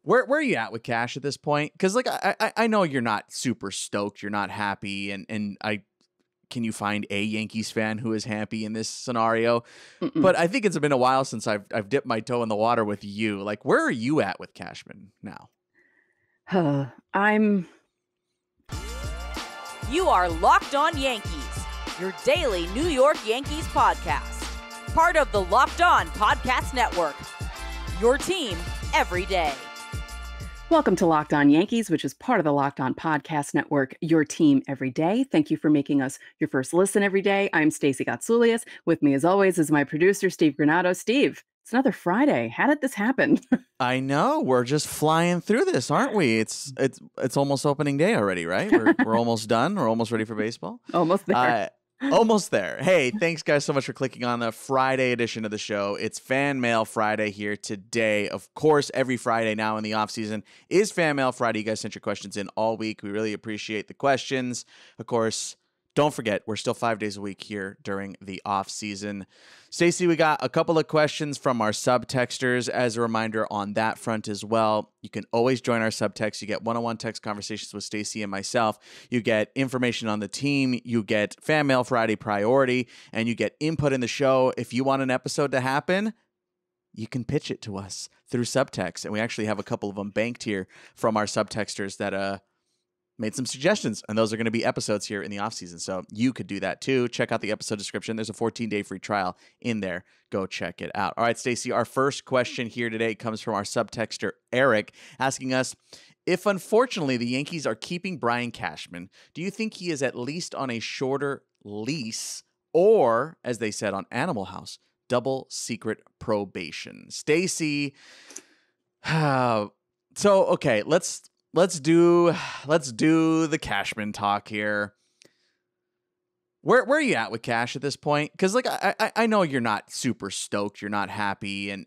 Where are you at with Cash at this point? Because like I know you're not super stoked, you're not happy, and can you find a Yankees fan who is happy in this scenario? Mm-mm. But I think it's been a while since I've dipped my toe in the water with you. Like, where are you at with Cashman now? You are Locked On Yankees, your daily New York Yankees podcast. Part of the Locked On Podcast Network. Your team every day. Welcome to Locked On Yankees, which is part of the Locked On Podcast Network, your team every day. Thank you for making us your first listen every day. I'm Stacey Gotsoulias. With me, as always, is my producer, Steve Granado. Steve, it's another Friday. How did this happen? I know, we're just flying through this, aren't we? It's almost opening day already, right? We're almost done. We're almost ready for baseball. Almost there. Almost there. Hey, thanks guys so much for clicking on the Friday edition of the show. It's Fanmail Friday here today. Of course, every Friday now in the offseason is Fanmail Friday. You guys sent your questions in all week. We really appreciate the questions. Of course, don't forget, we're still 5 days a week here during the offseason. Stacey, we got a couple of questions from our subtexters. As a reminder on that front as well, you can always join our subtext. You get one-on-one text conversations with Stacey and myself. You get information on the team. You get Fan Mail Friday priority, and you get input in the show. If you want an episode to happen, you can pitch it to us through subtext. And we actually have a couple of them banked here from our subtexters that made some suggestions, and those are going to be episodes here in the offseason. So you could do that too. Check out the episode description. There's a 14-day free trial in there. Go check it out. All right, Stacey, our first question here today comes from our subtexter, Eric, asking us, if unfortunately the Yankees are keeping Brian Cashman, do you think he is at least on a shorter lease or, as they said on Animal House, double secret probation? Stacey, okay, Let's do the Cashman talk here. Where are you at with Cash at this point? Because like I know you're not super stoked, you're not happy, and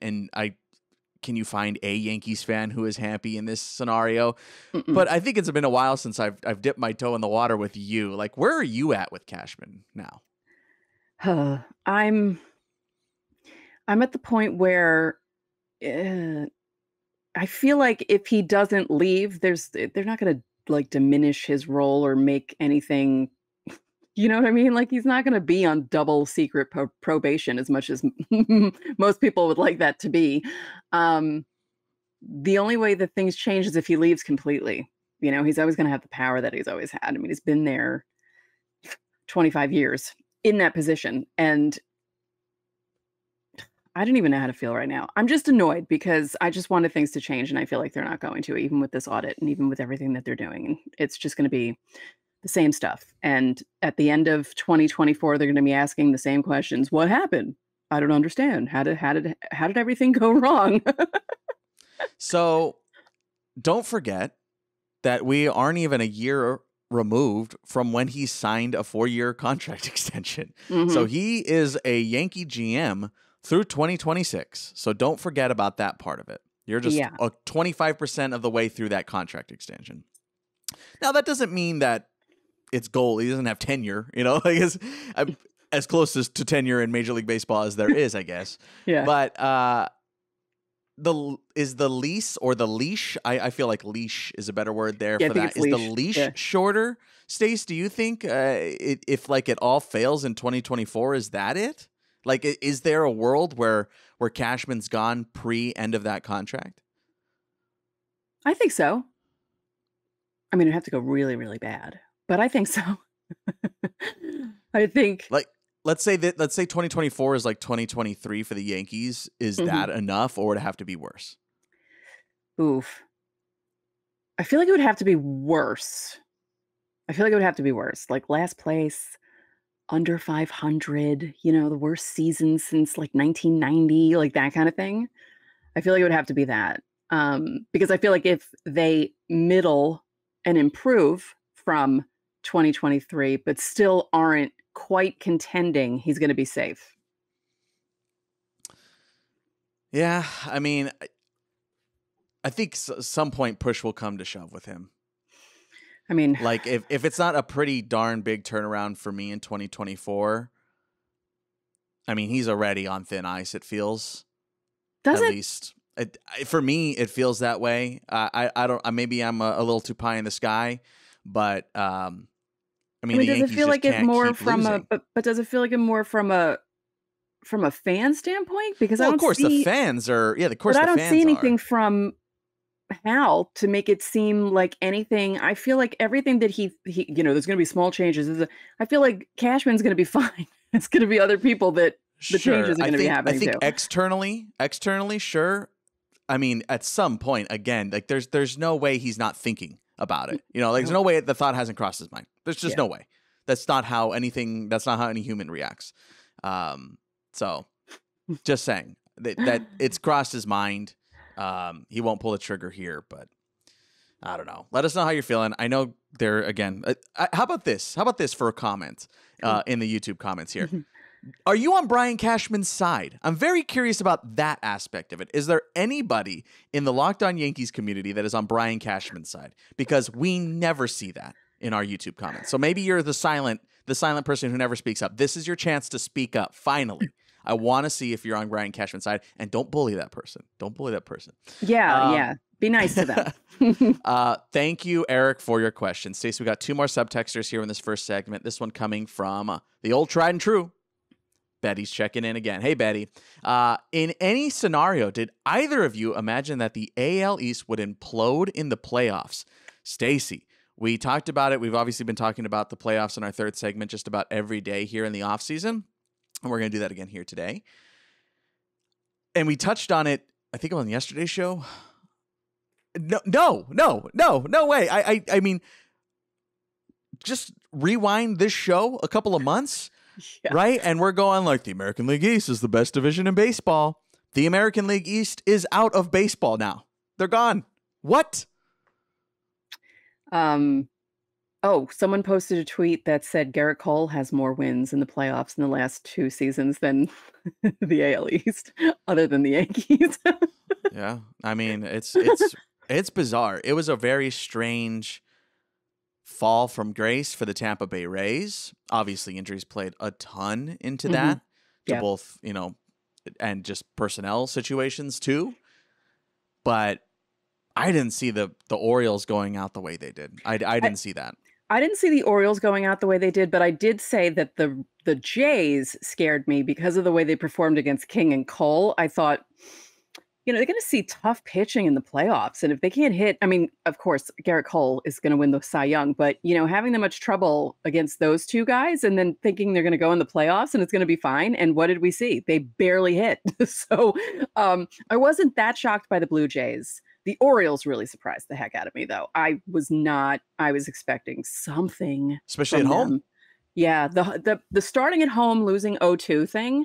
can you find a Yankees fan who is happy in this scenario? Mm-mm. But I think it's been a while since I've dipped my toe in the water with you. Like, where are you at with Cashman now? I'm at the point where I feel like if he doesn't leave, they're not going to like diminish his role or make anything. You know what I mean? Like he's not going to be on double secret probation as much as most people would like that to be. The only way that things change is if he leaves completely. You know, he's always going to have the power that he's always had. I mean, he's been there 25 years in that position, and I don't even know how to feel right now. I'm just annoyed because I just wanted things to change, and I feel like they're not going to, even with this audit and even with everything that they're doing. And it's just going to be the same stuff. And at the end of 2024, they're going to be asking the same questions. What happened? I don't understand. How did everything go wrong? So don't forget that we aren't even a year removed from when he signed a 4-year contract extension. Mm-hmm. So he is a Yankee GM through 2026. So don't forget about that part of it. You're just 25% of the way through that contract extension. Now, that doesn't mean that it's goal. He doesn't have tenure, you know, like as close to tenure in Major League Baseball as there is, I guess. Yeah. But the lease or the leash? I feel like leash is a better word there for that. Is the leash shorter? Stace, do you think if like it all fails in 2024, is that it? Like, is there a world where Cashman's gone pre-end of that contract? I think so. I mean, it'd have to go really, really bad, but I think so. I think like let's say 2024 is like 2023 for the Yankees. Is that enough, or would it have to be worse? Oof. I feel like it would have to be worse. Like last place, under 500, you know, the worst season since like 1990, like that kind of thing. I feel like it would have to be that. Because I feel like if they middle and improve from 2023, but still aren't quite contending, he's going to be safe. Yeah, I mean, I think some point push will come to shove with him. I mean, like if it's not a pretty darn big turnaround for me in 2024, I mean, he's already on thin ice, it feels. Does at it? least For me, it feels that way. I don't. Maybe I'm a little too pie in the sky, but I mean, the does Yankees it feel just like it can't more keep from losing. but does it feel like it more from a fan standpoint? Because I Well, of don't course, the see, fans are. Yeah, of course, but I the don't see fans are. anything from Hal to make it seem like anything. I feel like everything that he there's going to be small changes. I feel like Cashman's going to be fine. It's going to be other people that the Sure, changes are going to be I happening think to. externally, sure. I mean, at some point, again, like there's no way he's not thinking about it. Like there's no way the thought hasn't crossed his mind. There's just no way. That's not how any human reacts. So just saying that it's crossed his mind. He won't pull the trigger here, but I don't know. Let us know how you're feeling. I know there again. How about this? How about this for a comment in the YouTube comments here? Are you on Brian Cashman's side? I'm very curious about that aspect of it. Is there anybody in the Locked On Yankees community that is on Brian Cashman's side? Because we never see that in our YouTube comments. So maybe you're the silent person who never speaks up. This is your chance to speak up. Finally, I want to see if you're on Brian Cashman's side, and don't bully that person. Don't bully that person. Yeah. Be nice to them. Thank you, Eric, for your question. Stacey, we got 2 more subtexters here in this first segment. This one coming from the old tried and true. Betty's checking in again. Hey, Betty. In any scenario, did either of you imagine that the AL East would implode in the playoffs? Stacey, we talked about it. We've obviously been talking about the playoffs in our third segment just about every day here in the offseason. And we're going to do that again here today. And we touched on it, I think on yesterday's show. No way. I mean, just rewind this show a couple of months. Yeah. Right? And we're going like the American League East is the best division in baseball. The American League East is out of baseball now. They're gone. What? Someone posted a tweet that said Garrett Cole has more wins in the playoffs in the last 2 seasons than the AL East, other than the Yankees. Yeah. I mean, it's bizarre. It was a very strange fall from grace for the Tampa Bay Rays. Obviously, injuries played a ton into that, to both, and just personnel situations too. But I didn't see the Orioles going out the way they did. I didn't see that. I didn't see the Orioles going out the way they did, but I did say that the Jays scared me because of the way they performed against King and Cole. I thought, they're going to see tough pitching in the playoffs. And if they can't hit, I mean, of course, Garrett Cole is going to win the Cy Young, but, having that much trouble against those 2 guys and then thinking they're going to go in the playoffs and it's going to be fine. And what did we see? They barely hit. So I wasn't that shocked by the Blue Jays. The Orioles really surprised the heck out of me, though. I was expecting something. Especially at home. Yeah. The starting at home, losing 0-2 thing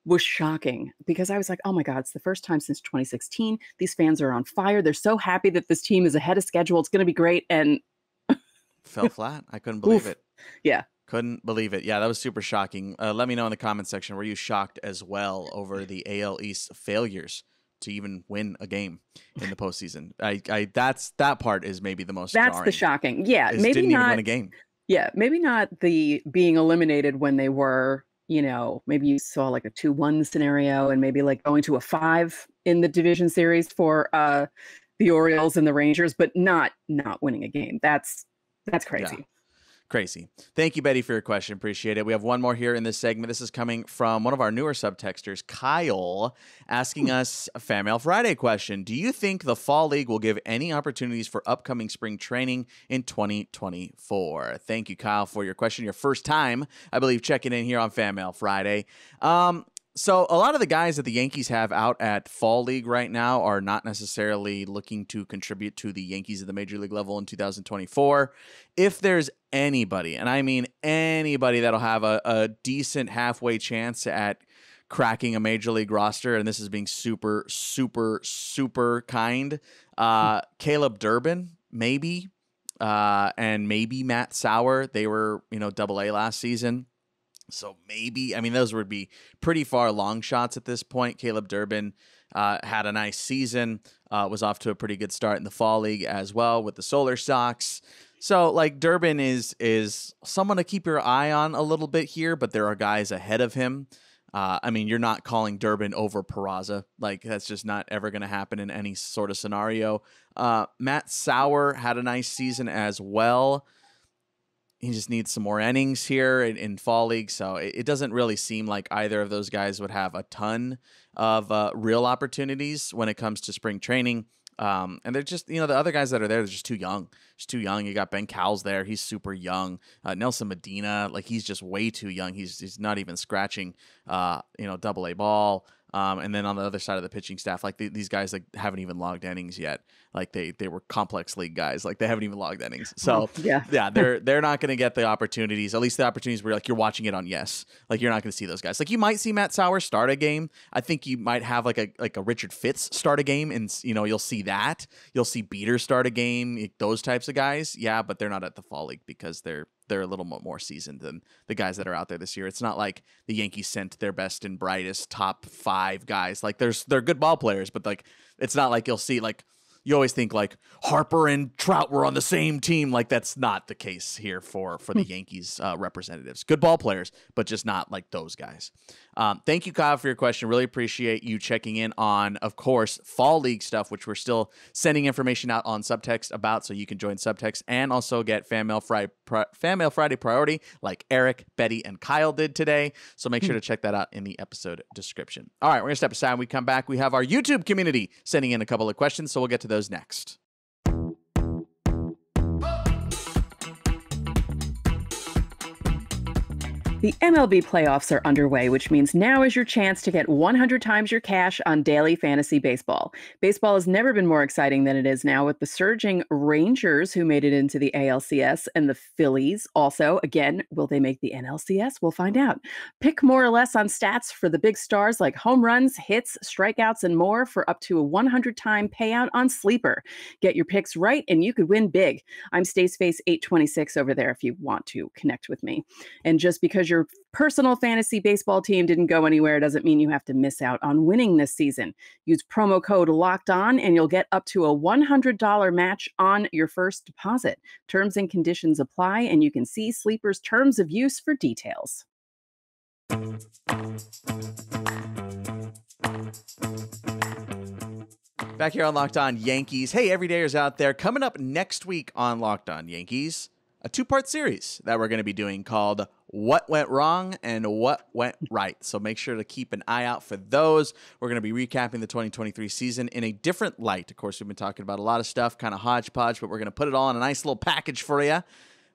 was shocking because I was like, oh my God, it's the first time since 2016. These fans are on fire. They're so happy that this team is ahead of schedule. It's going to be great. And fell flat. I couldn't believe it. Yeah. Couldn't believe it. Yeah, that was super shocking. Let me know in the comment section, were you shocked as well over the AL East failures to even win a game in the postseason? That part is maybe the most That's the shocking. Yeah. Maybe didn't not even win a game. Yeah. Maybe not the being eliminated when they were, maybe you saw like a 2-1 scenario and maybe like going to a 5 in the division series for the Orioles and the Rangers, but not winning a game. That's crazy. Yeah. Crazy. Thank you, Betty, for your question. Appreciate it. We have one more here in this segment. This is coming from one of our newer subtexters, Kyle, asking us a Fanmail Friday question. Do you think the Fall League will give any opportunities for upcoming spring training in 2024? Thank you, Kyle, for your question. Your first time, I believe, checking in here on Fanmail Friday. So a lot of the guys that the Yankees have out at Fall League right now are not necessarily looking to contribute to the Yankees at the Major League level in 2024. If there's anybody, and I mean anybody, that'll have a decent halfway chance at cracking a Major League roster, and this is being super, super, super kind, Caleb Durbin, maybe, and maybe Matt Sauer. They were, AA last season. So maybe, those would be pretty far long shots at this point. Caleb Durbin had a nice season, was off to a pretty good start in the Fall League as well with the Solar Sox. So, Durbin is someone to keep your eye on a little bit here, but there are guys ahead of him. I mean, you're not calling Durbin over Peraza. Like, that's just not ever going to happen in any sort of scenario. Matt Sauer had a nice season as well. He just needs some more innings here in fall league. So it doesn't really seem like either of those guys would have a ton of real opportunities when it comes to spring training. And they're just, the other guys that are there, they're just too young. Just too young. You got Ben Cowles there. He's super young. Nelson Medina, like, he's just way too young. He's not even scratching, double A ball. And then on the other side of the pitching staff, like these guys like haven't even logged innings yet. Like they were complex league guys. Like they haven't even logged innings. So yeah, they're not going to get the opportunities. At least the opportunities where like you're watching it on Yes. Like you're not going to see those guys. Like you might see Matt Sauer start a game. I think you might have like a Richard Fitz start a game, and you'll see that. You'll see Beater start a game. Those types of guys. Yeah, but they're not at the fall league because they're a little more seasoned than the guys that are out there this year. It's not like the Yankees sent their best and brightest top 5 guys. Like they're good ball players, but like it's not like you'll see like you always think like Harper and Trout were on the same team. Like that's not the case here for the Yankees representatives. Good ball players, but just not like those guys. Thank you, Kyle, for your question. Really appreciate you checking in on, of course, fall league stuff, which we're still sending information out on Subtext about, so you can join Subtext and also get Fanmail Friday priority like Eric, Betty, and Kyle did today. So make sure to check that out in the episode description. All right, we're going to step aside. When we come back, we have our YouTube community sending in a couple of questions, so we'll get to those next. The MLB playoffs are underway, which means now is your chance to get 100 times your cash on daily fantasy baseball. Baseball has never been more exciting than it is now, with the surging Rangers, who made it into the ALCS, and the Phillies also. Again, will they make the NLCS? We'll find out. Pick more or less on stats for the big stars like home runs, hits, strikeouts, and more for up to a 100-time payout on Sleeper. Get your picks right, and you could win big. I'm Staceface826 over there if you want to connect with me. And just because your personal fantasy baseball team didn't go anywhere doesn't mean you have to miss out on winning this season. Use promo code LOCKEDON and you'll get up to a $100 match on your first deposit. Terms and conditions apply, and you can see Sleeper's terms of use for details. Back here on Locked On Yankees. Hey, everydayers out there. Coming up next week on Locked On Yankees, a 2-part series that we're going to be doing called What Went Wrong and What Went Right. So make sure to keep an eye out for those. We're going to be recapping the 2023 season in a different light. Of course, we've been talking about a lot of stuff, kind of hodgepodge, but we're going to put it all in a nice little package for you.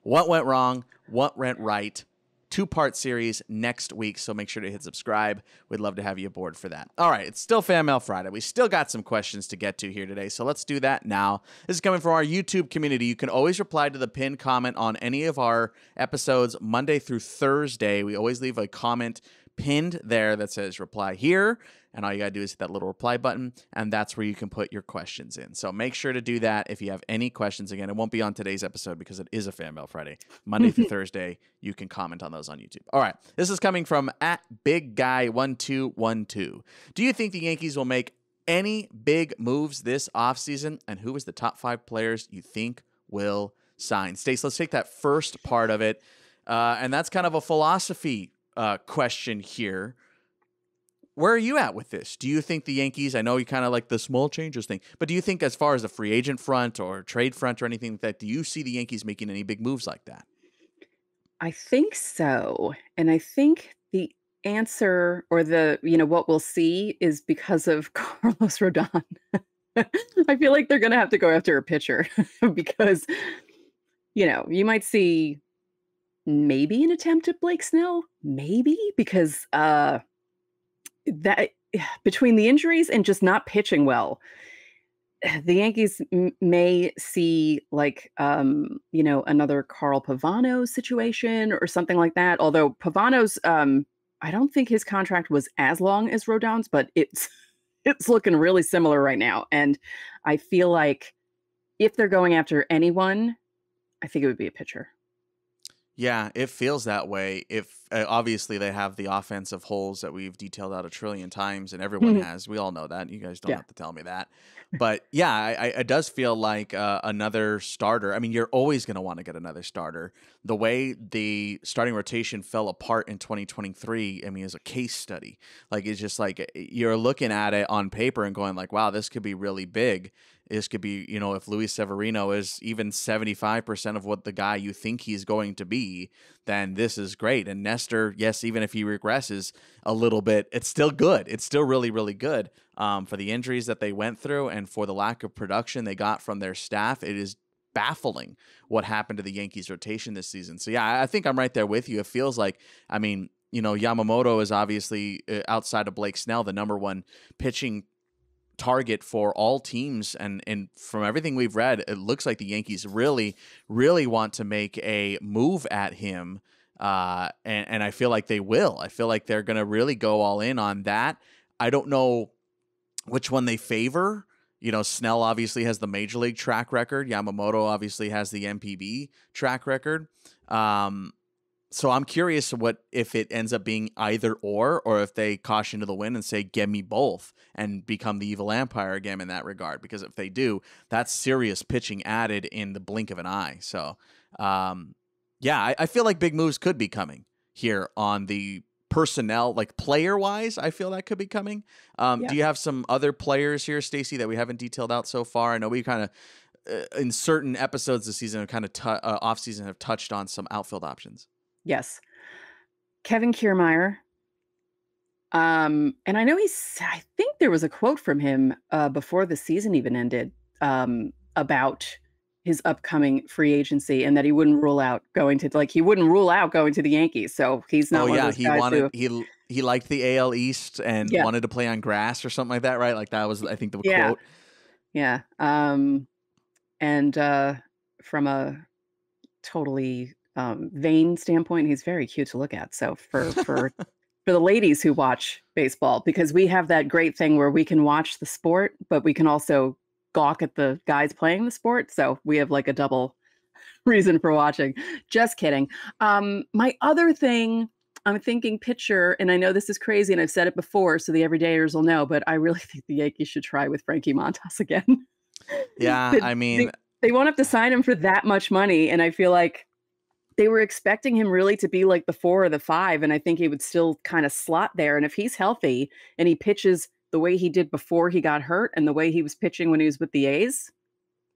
What went wrong? What went right? 2-part series next week, so make sure to hit subscribe. We'd love to have you aboard for that. All right, it's still Fanmail Friday. We still got some questions to get to here today, so let's do that now. This is coming from our YouTube community. You can always reply to the pinned comment on any of our episodes Monday through Thursday. We always leave a comment pinned there that says reply here, and all you gotta do is hit that little reply button, and that's where you can put your questions in. So make sure to do that if you have any questions. Again, it won't be on today's episode because it is a Fanmail Friday. Monday through Thursday, you can comment on those on YouTube. All right, this is coming from @BigGuy1212. Do you think the Yankees will make any big moves this offseason, and who is the top 5 players you think will sign? Stace, let's take that first part of it, and that's kind of a philosophy question here. Where are you at with this? Do you think the Yankees, I know you kind of like the small changes thing, but do you think as far as the free agent front or trade front or anything like that, do you see the Yankees making any big moves like that? I think so. And I think the answer, or what we'll see, is because of Carlos Rodon. I feel like they're going to have to go after a pitcher because, you might see maybe an attempt at Blake Snell, maybe, because that between the injuries and just not pitching well, the Yankees may see like another Carl Pavano situation or something like that. Although Pavano's, I don't think his contract was as long as Rodon's, but it's looking really similar right now. And I feel like if they're going after anyone, I think it would be a pitcher. Yeah, it feels that way. If obviously they have the offensive holes that we've detailed out a trillion times, and everyone has. We all know that. You guys don't Yeah. have to tell me that. But yeah, it does feel like another starter. I mean, you're always going to want to get another starter. The way the starting rotation fell apart in 2023, I mean, is a case study. Like, it's just like you're looking at it on paper and going like, wow, this could be really big. This could be, you know, if Luis Severino is even 75% of what the guy you think he's going to be, then this is great. And Nestor, yes, even if he regresses a little bit, it's still good. It's still really, really good. For the injuries that they went through and for the lack of production they got from their staff, it is baffling what happened to the Yankees rotation this season. So yeah, I think I'm right there with you. It feels like, I mean, you know, Yamamoto is obviously outside of Blake Snell, the number one pitching target for all teams, and from everything we've read, it looks like the Yankees really want to make a move at him, and I feel like they will. I feel like they're going to really go all in on that. I don't know which one they favor. You know, Snell obviously has the major league track record. Yamamoto obviously has the MPB track record. So I'm curious if it ends up being either or if they caution to the wind and say, give me both and become the evil empire again in that regard. Because if they do, that's serious pitching added in the blink of an eye. So, yeah, I feel like big moves could be coming here on the personnel, like player wise. I feel that could be coming. Do you have some other players here, Stacey, that we haven't detailed out so far? I know we kind of, in certain episodes this season, kind of off season have touched on some outfield options. Yes. Kevin Kiermaier. And I know I think there was a quote from him before the season even ended about his upcoming free agency and that he wouldn't rule out going to the Yankees. So he's not one of those guys he liked the AL East and wanted to play on grass or something like that, right? Like that was, I think, the quote. Yeah. And from a totally vain standpoint, he's very cute to look at. So for the ladies who watch baseball, because we have that great thing where we can watch the sport, but we can also gawk at the guys playing the sport. So we have like a double reason for watching. Just kidding. My other thing, I'm thinking pitcher, and I know this is crazy and I've said it before, so the everydayers will know, but I really think the Yankees should try with Frankie Montas again. Yeah, I mean, they won't have to sign him for that much money. And I feel like they were expecting him really to be like the 4 or the 5. And I think he would still kind of slot there. And if he's healthy and he pitches the way he did before he got hurt and the way he was pitching when he was with the A's,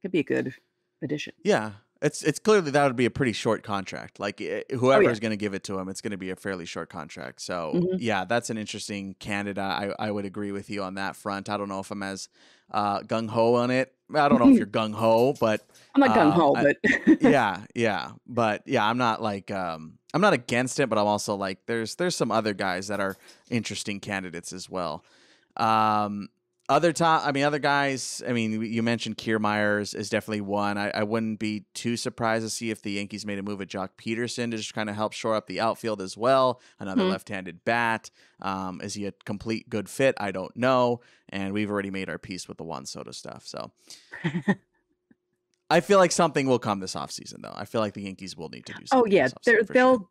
could be a good addition. Yeah. It's clearly that would be a pretty short contract. Like whoever is going to give it to him, it's going to be a fairly short contract. So yeah, that's an interesting candidate. I would agree with you on that front. I don't know if I'm as gung-ho on it. I don't know if you're gung-ho, but I'm not gung-ho, but yeah. But yeah, I'm not like, I'm not against it, but I'm also like, there's some other guys that are interesting candidates as well. Other guys, I mean, you mentioned Kiermaier is definitely one. I wouldn't be too surprised to see if the Yankees made a move at Jock Peterson to just kind of help shore up the outfield as well. Another left-handed bat. Is he a complete good fit? I don't know. And we've already made our peace with the Juan Soto stuff. So I feel like something will come this offseason, though. I feel like the Yankees will need to do something. Oh, yeah.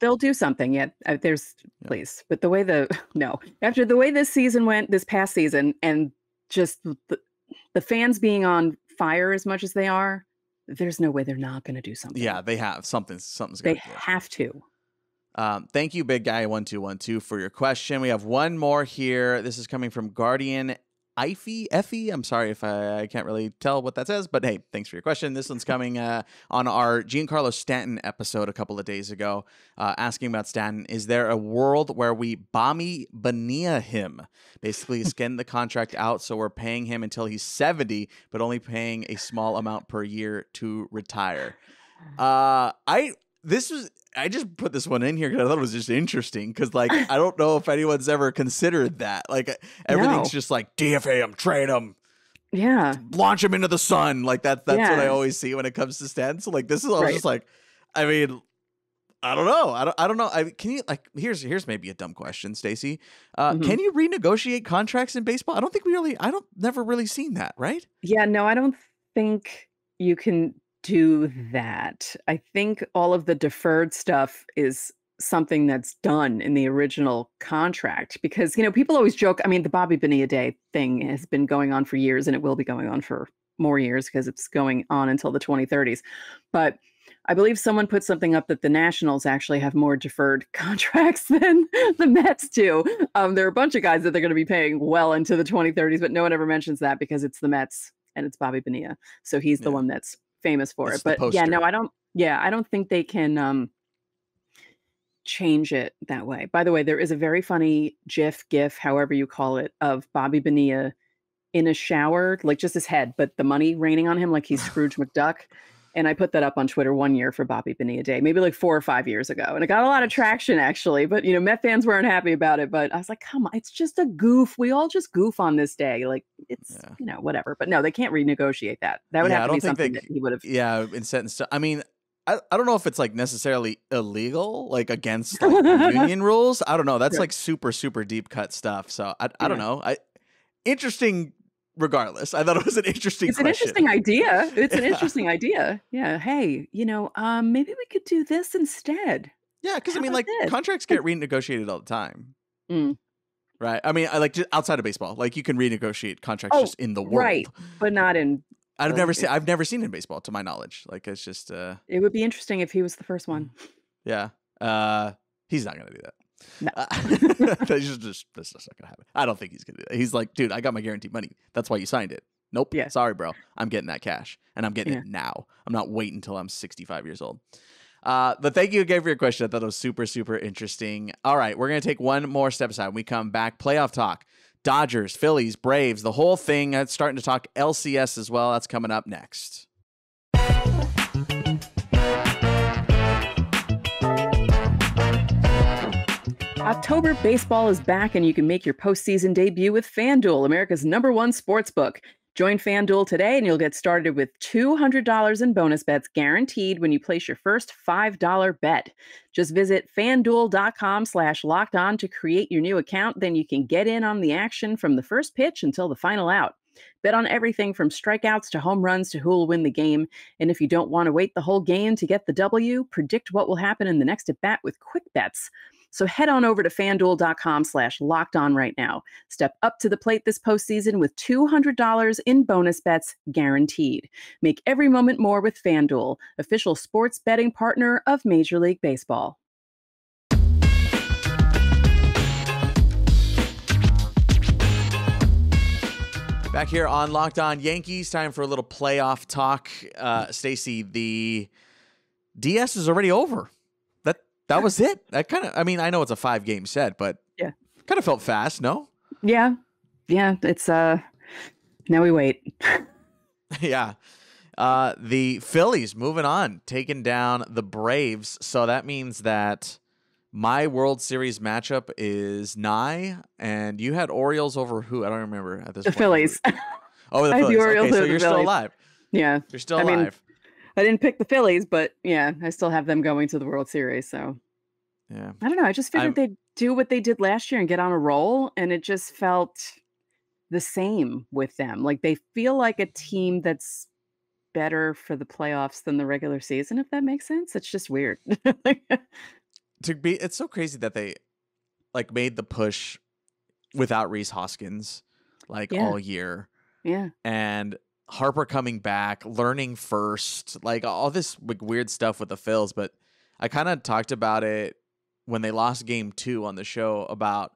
They'll do something. Yeah. Please. But after the way this season went, this past season, and just the fans being on fire as much as they are, there's no way they're not going to do something. Yeah, they have. Something's got to They have to. Thank you, Big Guy 1212, for your question. We have one more here. This is coming from Guardian Effie. I'm sorry if I can't really tell what that says, but hey, thanks for your question. This one's coming on our Giancarlo Stanton episode a couple of days ago, asking about Stanton. Is there a world where we Bami Bonilla him? Basically, skin the contract out, so we're paying him until he's 70, but only paying a small amount per year to retire. I just put this one in here because I thought it was just interesting because, like, I don't know if anyone's ever considered that. Like, everything's just like, DFA him, trade him. Yeah. Launch him into the sun. Like, that's what I always see when it comes to Stanton. So, like, this is all just like, I mean, I don't know. I don't know. Can you, like, here's maybe a dumb question, Stacey. Can you renegotiate contracts in baseball? I don't think never really seen that, right? Yeah, no, I don't think you can do that. I think all of the deferred stuff is something that's done in the original contract because, people always joke. I mean, the Bobby Bonilla Day thing has been going on for years and it will be going on for more years because it's going on until the 2030s. But I believe someone put something up that the Nationals actually have more deferred contracts than the Mets do. There are a bunch of guys that they're going to be paying well into the 2030s, but no one ever mentions that because it's the Mets and it's Bobby Bonilla. So he's the one that's famous for It's it. But I don't think they can change it that way. By the way, there is a very funny GIF, however you call it, of Bobby Bonilla in a shower, like just his head, but the money raining on him like he's Scrooge McDuck. And I put that up on Twitter one year for Bobby Bonilla Day, maybe like 4 or 5 years ago. And it got a lot of traction, actually. But, Met fans weren't happy about it. But I was like, come on, it's just a goof. We all just goof on this day. Like, it's, whatever. But no, they can't renegotiate that. That would have to be something that he would have. Yeah, in set and stuff. I mean, I don't know if it's like necessarily illegal, like against like, the union rules. I don't know. That's like super, super deep cut stuff. So I don't know. Interesting. Regardless, I thought it was an interesting question. An interesting idea. It's an interesting idea. Yeah. Hey, maybe we could do this instead. Yeah, because I mean, like contracts get renegotiated all the time. Right. I mean, I like just outside of baseball, like you can renegotiate contracts just in the world. Right. But not in I've never seen it in baseball to my knowledge. Like it's just it would be interesting if he was the first one. Yeah. He's not gonna do that. No. That's not gonna happen. I don't think he's gonna do that. He's like, dude, I got my guaranteed money. That's why you signed it. Nope. Yeah. Sorry, bro. I'm getting that cash, and I'm getting it now. I'm not waiting until I'm 65 years old. But thank you again for your question. I thought it was super, super interesting. All right, we're gonna take one more step aside. When we come back, playoff talk. Dodgers, Phillies, Braves, the whole thing. It's starting to talk LCS as well. That's coming up next. October baseball is back, and you can make your postseason debut with FanDuel, America's #1 sportsbook. Join FanDuel today, and you'll get started with $200 in bonus bets guaranteed when you place your first $5 bet. Just visit FanDuel.com/lockedon to create your new account. Then you can get in on the action from the first pitch until the final out. Bet on everything from strikeouts to home runs to who will win the game. And if you don't want to wait the whole game to get the W, predict what will happen in the next at-bat with quick bets. So head on over to FanDuel.com/lockedon right now. Step up to the plate this postseason with $200 in bonus bets guaranteed. Make every moment more with FanDuel, official sports betting partner of Major League Baseball. Back here on Locked On Yankees, time for a little playoff talk. Stacey, the DS is already over. That was it. That I know it's a 5-game set, but kind of felt fast, no? Yeah. It's now we wait. Yeah. The Phillies moving on, taking down the Braves. So that means that my World Series matchup is nigh, and you had Orioles over who? I don't remember at this point. The Phillies. Oh, the Phillies. Okay, so you're still alive. Yeah. You're still alive. I didn't pick the Phillies, but I still have them going to the World Series. So I don't know. I just figured they'd do what they did last year and get on a roll. And it just felt the same with them. Like they feel like a team that's better for the playoffs than the regular season, if that makes sense. It's just weird. It's so crazy that they made the push without Rhys Hoskins all year. Yeah. And Harper coming back, learning first, all this weird stuff with the Phils. But I kind of talked about it when they lost game 2 on the show about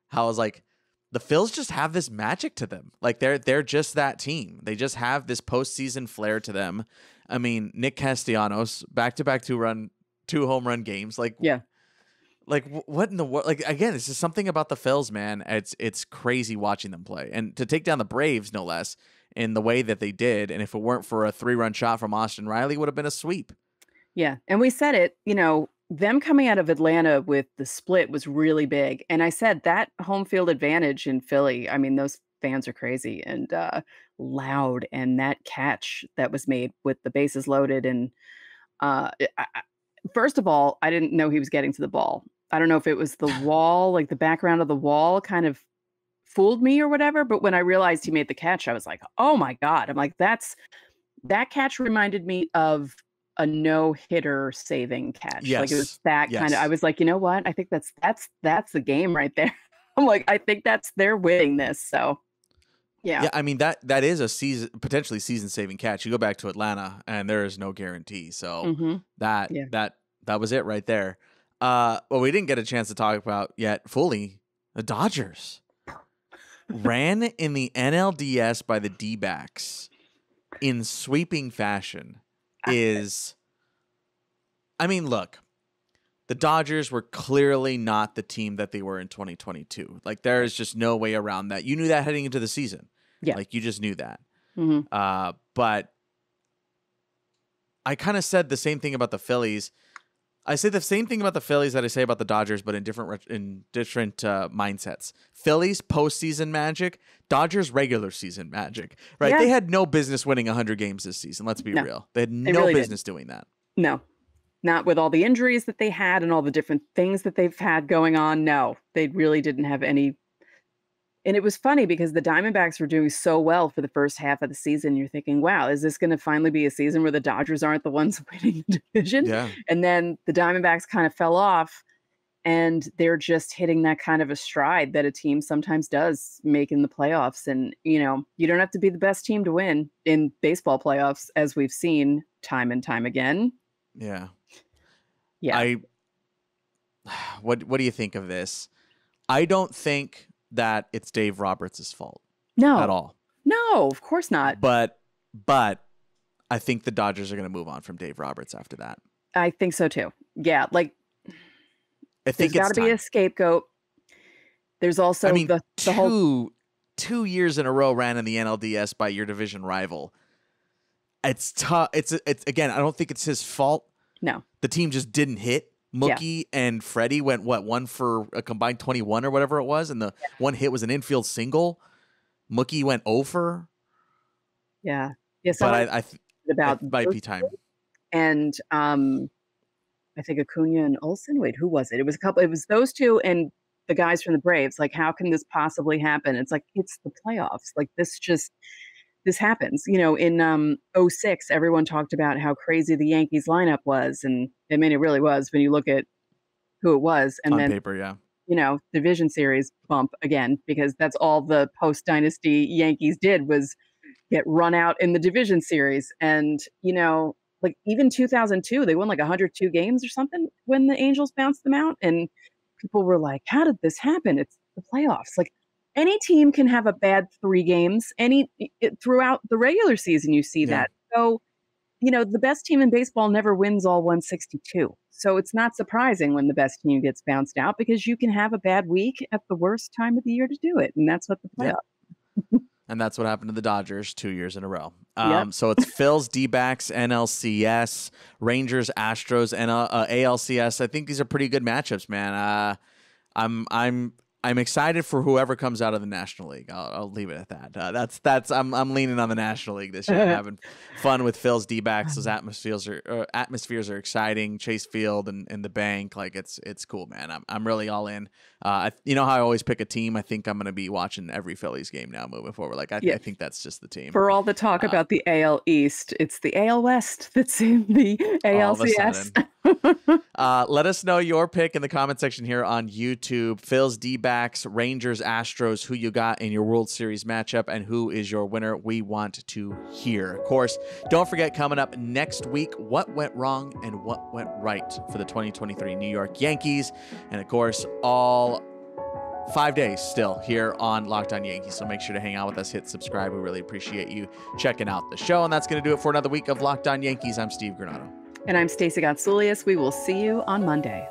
how I was like, the Phils just have this magic to them. Like they're just that team. They just have this postseason flair to them. I mean, Nick Castellanos, back-to-back 2 home run games. What in the world? Again, it's just something about the Phils, man. It's crazy watching them play. And to take down the Braves, no less, in the way that they did, and if it weren't for a 3-run shot from Austin Riley, it would have been a sweep. Yeah, and we said it, them coming out of Atlanta with the split was really big. And I said that home field advantage in Philly, I mean, those fans are crazy and loud. And that catch that was made with the bases loaded. And first of all, I didn't know he was getting to the ball. I don't know if it was the wall, the background of the wall kind of fooled me or whatever. But when I realized he made the catch, I was like, oh my God. I'm like, that's That catch reminded me of a no-hitter saving catch. Like, it was Yes. that kind of, I Yes. was like, you know what? I think that's the game right there. I'm like, I think they're winning this. So, yeah. Yeah, I mean that is a potentially season saving catch. You go back to Atlanta and there is no guarantee. So that Yeah. that was it right there. Well, we didn't get a chance to talk about yet fully the Dodgers ran in the NLDS by the D-backs in sweeping fashion. I mean, look, the Dodgers were clearly not the team that they were in 2022. Like, there is just no way around that. You knew that heading into the season. Yeah. Like, you just knew that. Mm-hmm. But I kind of said the same thing about the Phillies. I say the same thing about the Phillies that I say about the Dodgers, but in different mindsets. Phillies postseason magic, Dodgers regular season magic. Right? Yeah. They had no business winning 100 games this season. Let's be real. They had no really business doing that. No, not with all the injuries that they had and all the different things that they've had going on. No, they really didn't have any. And it was funny because the Diamondbacks were doing so well for the first half of the season. You're thinking, wow, is this going to finally be a season where the Dodgers aren't the ones winning the division? Yeah. And then the Diamondbacks kind of fell off, and they're just hitting that kind of a stride that a team sometimes does make in the playoffs. And, you know, you don't have to be the best team to win in baseball playoffs, as we've seen time and time again. Yeah. Yeah. What do you think of this? I don't think that it's Dave Roberts' fault. No. At all. No, of course not. But I think the Dodgers are going to move on from Dave Roberts after that. I think so too. Yeah, like I think there's got to be a scapegoat. There's also the whole 2 years in a row ran in the NLDS by your division rival. It's tough. It's again, I don't think it's his fault. No. The team just didn't hit. Mookie and Freddie went, one for a combined 21 or whatever it was, and the one hit was an infield single. Mookie went 0 for. Yeah. Yes. But it might be time. And I think Acuna and Olsen. Wait, who was it? It was a couple. It was those two and the guys from the Braves. Like, how can this possibly happen? It's like, it's the playoffs. Like, this happens. You know, in 2006, everyone talked about how crazy the Yankees lineup was. And I mean, it really was when you look at who it was. And on then, paper, yeah. You know, division series bump again, because that's all the post-dynasty Yankees did was get run out in the division series. And, you know, like even 2002, they won like 102 games or something when the Angels bounced them out. And people were like, how did this happen? It's the playoffs. Like, any team can have a bad 3 games. Throughout the regular season, you see that. So, you know, the best team in baseball never wins all 162. So it's not surprising when the best team gets bounced out, because you can have a bad week at the worst time of the year to do it. And that's what the playoffs. Yeah. And that's what happened to the Dodgers 2 years in a row. Yep. So it's Phil's, D-backs, NLCS, Rangers, Astros, and ALCS. I think these are pretty good matchups, man. I'm excited for whoever comes out of the National League. I'll leave it at that. I'm leaning on the National League this year. I'm having fun with Phil's D-backs. Those atmospheres are exciting. Chase Field and the bank, like it's cool, man. I'm really all in. You know how I always pick a team. I think I'm gonna be watching every Phillies game now moving forward. Like I think that's just the team. For all the talk about the AL East, it's the AL West that's in the ALCS. Let us know your pick in the comment section here on YouTube. Phil's, D-backs, Rangers, Astros, who you got in your World Series matchup, and who is your winner. We want to hear. Of course, don't forget, coming up next week, what went wrong and what went right for the 2023 New York Yankees. And of course, all 5 days still here on Locked On Yankees. So make sure to hang out with us, hit subscribe. We really appreciate you checking out the show. And that's going to do it for another week of Locked On Yankees. I'm Steve Granado. And I'm Stacey Gotsoulias. We will see you on Monday.